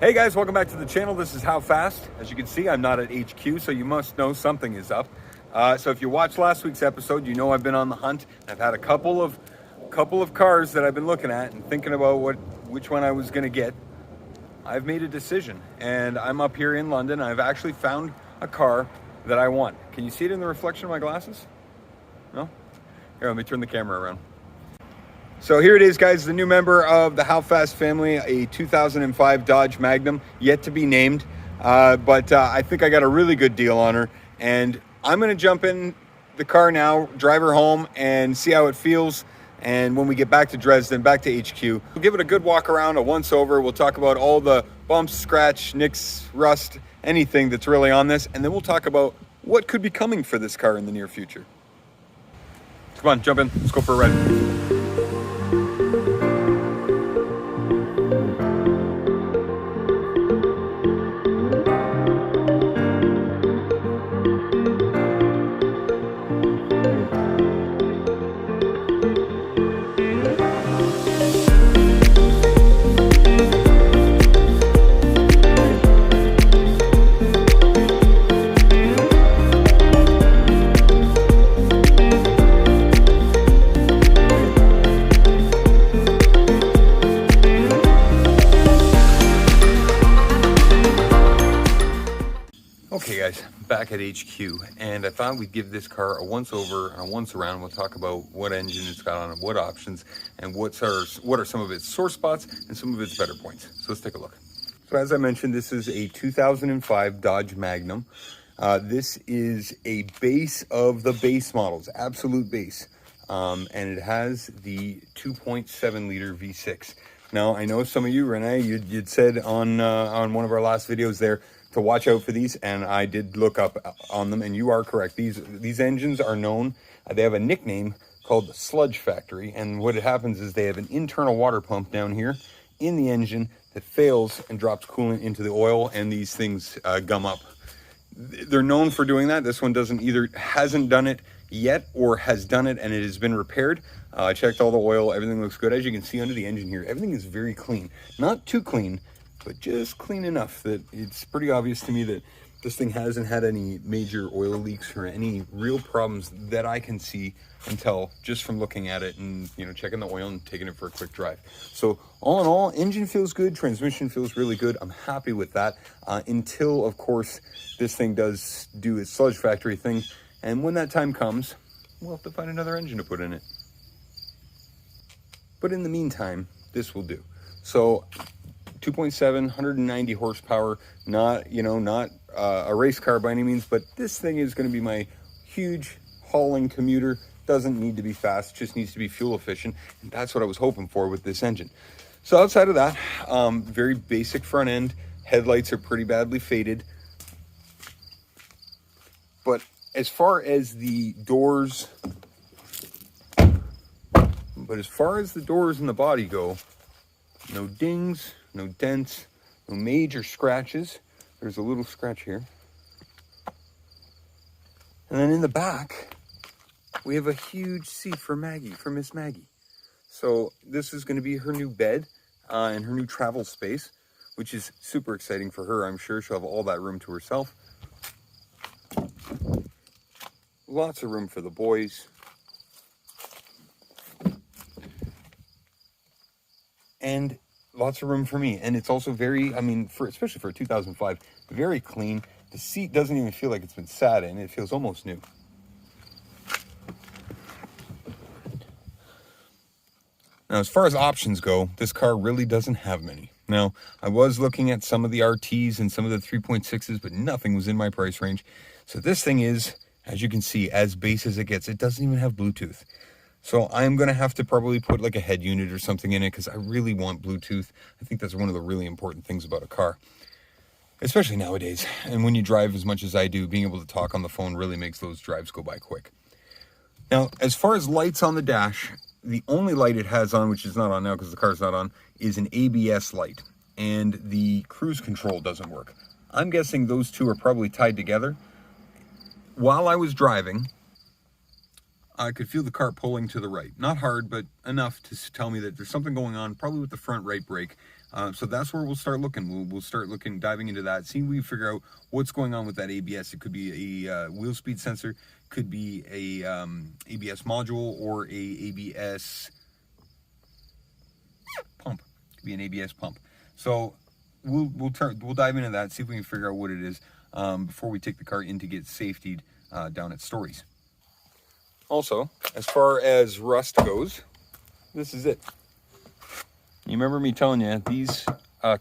Hey guys, welcome back to the channel. This is HowFast. As you can see, I'm not at HQ, so you must know something is up. So if you watched last week's episode, you know I've been on the hunt. I've had a couple of cars that I've been looking at and thinking about which one I was going to get. I've made a decision, and I'm up here in London. I've actually found a car that I want. Can you see it in the reflection of my glasses? No? Here, let me turn the camera around. So here it is, guys, the new member of the HowFast family, a 2005 Dodge Magnum, yet to be named. But I think I got a really good deal on her. And I'm going to jump in the car now, drive her home, and see how it feels. And when we get back to Dresden, back to HQ, we'll give it a good walk around, a once over. We'll talk about all the bumps, scratch, nicks, rust, anything that's really on this. And then we'll talk about what could be coming for this car in the near future. Come on, jump in. Let's go for a ride. Okay guys, back at HQ, and I thought we'd give this car a once over and a once around. We'll talk about what engine it's got on it, what options, and what are some of its sore spots and some of its better points. So let's take a look. So as I mentioned, this is a 2005 Dodge Magnum. This is a base of the base models, absolute base, and it has the 2.7 liter V6. Now I know some of you, Renee, you'd said on one of our last videos there to watch out for these, and I did look up on them, and you are correct. These engines are known, they have a nickname called the Sludge Factory, and what happens is they have an internal water pump down here in the engine that fails and drops coolant into the oil, and these things gum up. They're known for doing that. This one hasn't done it yet, or has done it and it has been repaired. I checked all the oil, everything looks good. As you can see under the engine here, everything is very clean. Not too clean, but just clean enough that it's pretty obvious to me that this thing hasn't had any major oil leaks or any real problems that I can see and tell just from looking at it and, you know, checking the oil and taking it for a quick drive. So all in all, engine feels good, transmission feels really good. I'm happy with that until, of course, this thing does do its Sludge Factory thing. And when that time comes, we'll have to find another engine to put in it. But in the meantime, this will do. So 2.7, 190 horsepower, not a race car by any means, but this thing is going to be my huge hauling commuter. Doesn't need to be fast, just needs to be fuel efficient, and that's what I was hoping for with this engine. So outside of that, very basic front end. Headlights are pretty badly faded. But as far as the doors, and the body go, no dings, no dents, no major scratches. There's a little scratch here. And then in the back, we have a huge seat for Miss Maggie. So this is going to be her new bed and her new travel space, which is super exciting for her. I'm sure she'll have all that room to herself. Lots of room for the boys. And lots of room for me. And it's also very, especially for a 2005, very clean. The seat doesn't even feel like it's been sat in. It feels almost new. Now, as far as options go, this car really doesn't have many. Now, I was looking at some of the RTs and some of the 3.6s, but nothing was in my price range. So this thing is, as you can see, as base as it gets. It doesn't even have Bluetooth. So I'm going to have to probably put like a head unit or something in it because I really want Bluetooth. I think that's one of the really important things about a car, especially nowadays. And when you drive as much as I do, being able to talk on the phone really makes those drives go by quick. Now, as far as lights on the dash, the only light it has on, which is not on now because the car's not on, is an ABS light. And the cruise control doesn't work. I'm guessing those two are probably tied together. While I was driving, I could feel the car pulling to the right. Not hard, but enough to tell me that there's something going on, probably with the front right brake. So that's where we'll start looking. We'll start looking, diving into that, see if we figure out what's going on with that ABS. It could be a wheel speed sensor, could be a ABS module, or a ABS pump. Could be an ABS pump. So we'll dive into that, see if we can figure out what it is before we take the car in to get safetied down at Stories. Also, as far as rust goes, this is it. You remember me telling you, these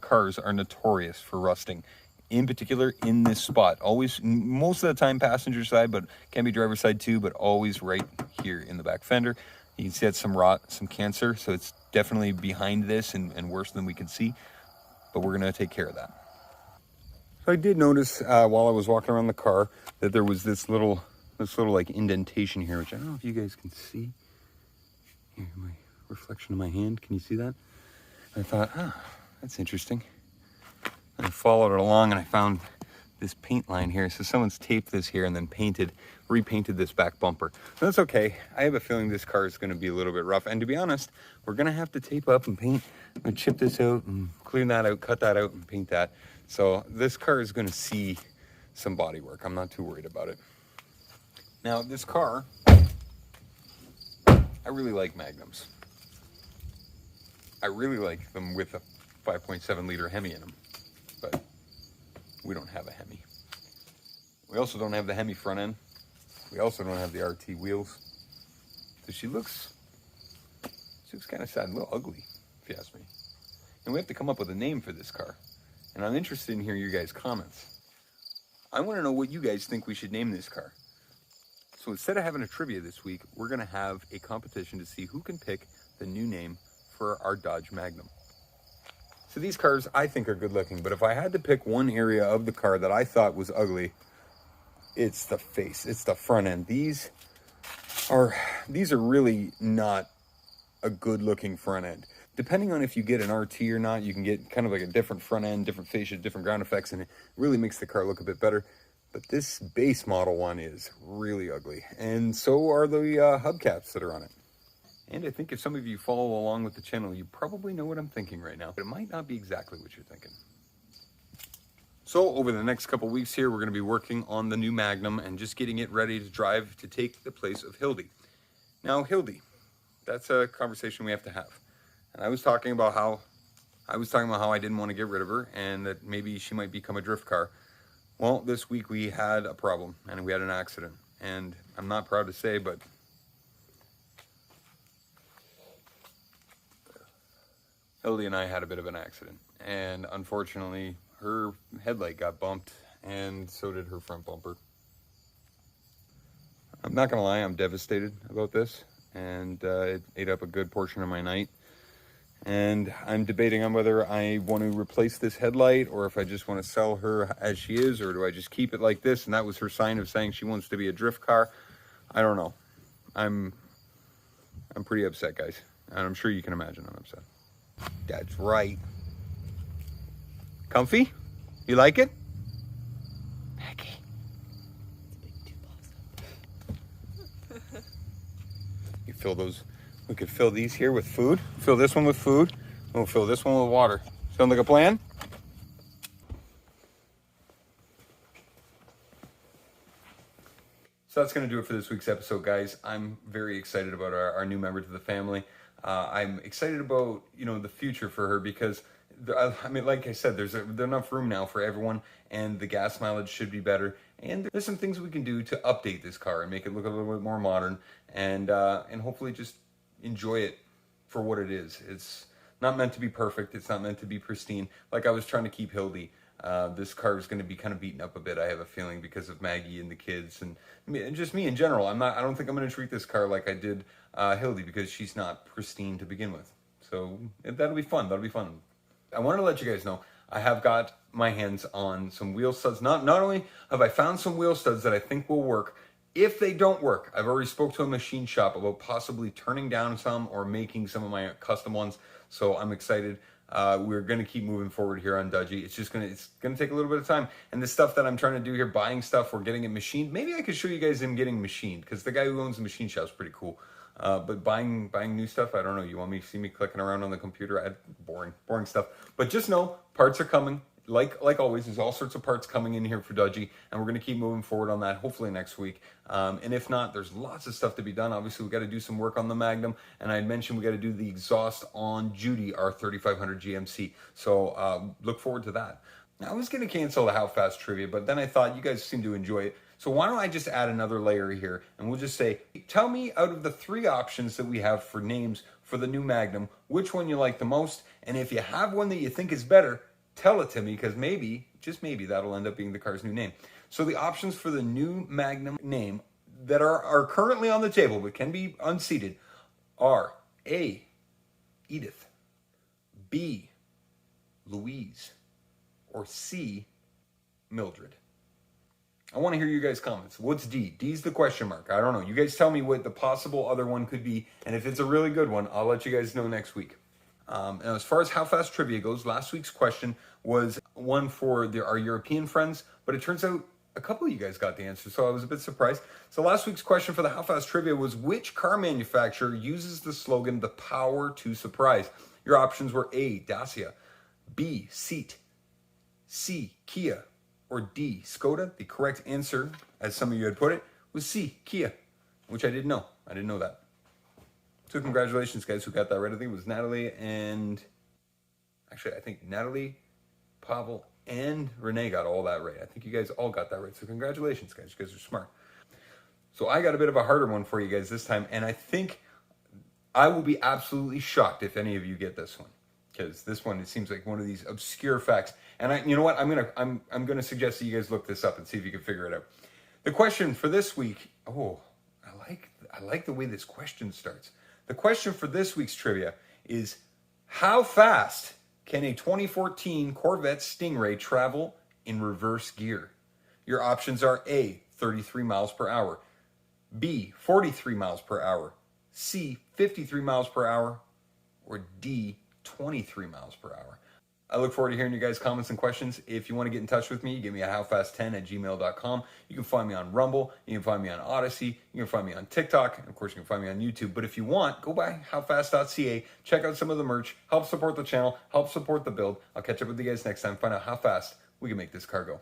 cars are notorious for rusting. In particular, in this spot. Always, most of the time, passenger side, but can be driver side too, but always right here in the back fender. You can see that's some rot, some cancer, so it's definitely behind this and worse than we can see, but we're gonna take care of that. So I did notice while I was walking around the car that there was this little like indentation here, which I don't know if you guys can see. Here, my reflection of my hand, can you see that? I thought, that's interesting. I followed it along and I found this paint line here. So someone's taped this here and then repainted this back bumper. That's okay. I have a feeling this car is going to be a little bit rough. And to be honest, we're going to have to tape up and paint. I'm going to chip this out and clean that out, cut that out and paint that. So this car is going to see some body work. I'm not too worried about it. Now this car, I really like Magnums. I really like them with a 5.7 liter Hemi in them, but we don't have a Hemi. We also don't have the Hemi front end. We also don't have the RT wheels. So she looks kind of sad, a little ugly, if you ask me. And we have to come up with a name for this car. And I'm interested in hearing your guys' comments. I want to know what you guys think we should name this car. So instead of having a trivia this week, we're going to have a competition to see who can pick the new name for our Dodge Magnum. So these cars I think are good looking, but if I had to pick one area of the car that I thought was ugly, it's the face, it's the front end. These are really not a good looking front end. Depending on if you get an RT or not, you can get kind of like a different front end, different fascia, different ground effects, and it really makes the car look a bit better. But this base model one is really ugly, and so are the hubcaps that are on it. And I think if some of you follow along with the channel, you probably know what I'm thinking right now, but it might not be exactly what you're thinking. So over the next couple weeks here, we're going to be working on the new Magnum and just getting it ready to drive to take the place of Hildi. Now Hildi, that's a conversation we have to have. And I was talking about how I didn't want to get rid of her and that maybe she might become a drift car. Well, this week we had a problem and we had an accident. And I'm not proud to say, but Hildi and I had a bit of an accident. And unfortunately, her headlight got bumped and so did her front bumper. I'm not gonna lie, I'm devastated about this. And it ate up a good portion of my night. And I'm debating on whether I want to replace this headlight or if I just want to sell her as she is, or do I just keep it like this? And that was her sign of saying she wants to be a drift car. I don't know. I'm pretty upset, guys. And I'm sure you can imagine I'm upset. That's right. Comfy? You like it? Maggie. You fill those. We could fill these here with food. Fill this one with food. And we'll fill this one with water. Sound like a plan? So that's going to do it for this week's episode, guys. I'm very excited about our new member to the family. I'm excited about, the future for her because, I mean, like I said, there's enough room now for everyone, and the gas mileage should be better. And there's some things we can do to update this car and make it look a little bit more modern, and hopefully just enjoy it for what it is. It's not meant to be perfect. It's not meant to be pristine. Like I was trying to keep Hildi. This car is going to be kind of beaten up a bit, I have a feeling, because of Maggie and the kids and just me in general. I don't think I'm going to treat this car like I did Hildi, because she's not pristine to begin with. So that'll be fun. That'll be fun. I wanted to let you guys know I have got my hands on some wheel studs. Not only have I found some wheel studs that I think will work. If they don't work, I've already spoke to a machine shop about possibly turning down some or making some of my custom ones. So I'm excited. We're going to keep moving forward here on Dodgey. It's going to take a little bit of time. And the stuff that I'm trying to do here, buying stuff or getting it machined, maybe I could show you guys him getting machined, because the guy who owns the machine shop is pretty cool. But buying new stuff, I don't know. You want me to see me clicking around on the computer? Boring stuff. But just know parts are coming. Like always, there's all sorts of parts coming in here for Dodgey, and we're going to keep moving forward on that, hopefully next week. And if not, there's lots of stuff to be done. Obviously, we got to do some work on the Magnum, and I had mentioned we got to do the exhaust on Judy, our 3500 GMC. So look forward to that. Now, I was going to cancel the HowFast trivia, but then I thought you guys seem to enjoy it. So why don't I just add another layer here, and we'll just say, tell me out of the 3 options that we have for names for the new Magnum, which one you like the most, and if you have one that you think is better, tell it to me, because maybe, just maybe, that'll end up being the car's new name. So the options for the new Magnum name that are currently on the table but can be unseated are A, Edith, B, Louise, or C, Mildred. I want to hear you guys' comments. What's D? D's the question mark. I don't know. You guys tell me what the possible other one could be, and if it's a really good one, I'll let you guys know next week. And as far as HowFast trivia goes, last week's question was one for our European friends, but it turns out a couple of you guys got the answer, so I was a bit surprised. So last week's question for the HowFast trivia was, which car manufacturer uses the slogan, the power to surprise? Your options were A, Dacia, B, Seat, C, Kia, or D, Skoda. The correct answer, as some of you had put it, was C, Kia, which I didn't know. I didn't know that. So congratulations, guys, who got that right. I think it was Natalie and... Actually, I think Natalie, Pavel, and Renee got all that right. I think you guys all got that right. So congratulations, guys. You guys are smart. So I got a bit of a harder one for you guys this time, and I think I will be absolutely shocked if any of you get this one, because this one, it seems like one of these obscure facts. And you know what? I'm gonna suggest that you guys look this up and see if you can figure it out. The question for this week. Oh, I like the way this question starts. The question for this week's trivia is, how fast can a 2014 Corvette Stingray travel in reverse gear? Your options are A, 33 miles per hour, B, 43 miles per hour, C, 53 miles per hour, or D, 23 miles per hour. I look forward to hearing you guys' comments and questions. If you want to get in touch with me, give me a howfast10@gmail.com. You can find me on Rumble. You can find me on Odyssey. You can find me on TikTok. And of course, you can find me on YouTube. But if you want, go by howfast.ca. Check out some of the merch. Help support the channel. Help support the build. I'll catch up with you guys next time. Find out how fast we can make this car go.